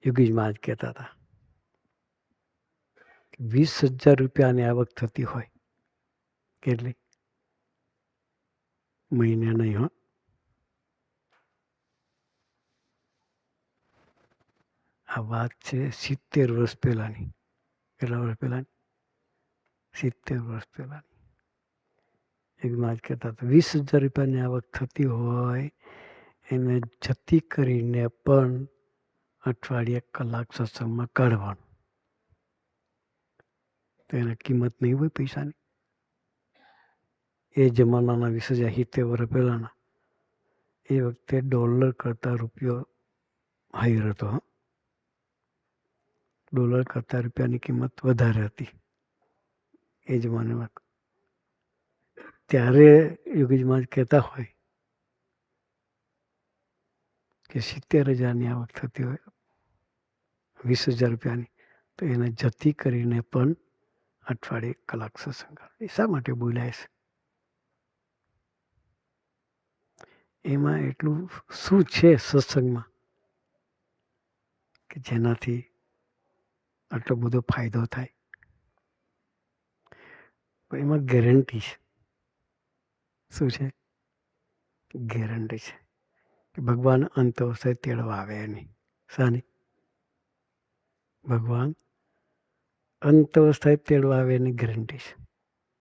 યોગીજી મહારાજ કહેતા હતા 20,000 રૂપિયાની આવક થતી હોય, કેટલી? મહિને નહીં હો, આ વાત છે 70 વર્ષ પહેલાની. કેટલા વર્ષ પહેલાની? 70 વર્ષ પહેલાની. એક માજ કહેતા હતા 20,000 રૂપિયાની આવક થતી હોય એને જતી કરીને પણ અઠવાડિયે કલાક સત્સંગમાં કાઢવાનું. તો એને કિંમત નહીં હોય પૈસાની. એ જમાનાના 20,070 વર્ષ પહેલાના એ વખતે ડોલર કરતાં રૂપિયો હાઈર હતો. ડોલર કરતાં રૂપિયાની કિંમત વધારે હતી એ જમાનામાં. ત્યારે યોગીજી મહારાજ કહેતા હોય કે 70,000ની આવક થતી હોય 20,000 રૂપિયાની, તો એને જતી કરીને પણ અઠવાડિયે કલાક સત્સંગ. એ શા માટે બોલાય છે? એમાં એટલું શું છે સત્સંગમાં કે જેનાથી આટલો બધો ફાયદો થાય? પણ એમાં ગેરંટી છે. શું છે? ગેરંટી છે કે ભગવાન અંત અવસ્થાએ તેડવા આવે નહીં. શાની? ભગવાન અંત અવસ્થાએ તેડવા આવે એની ગેરંટી છે.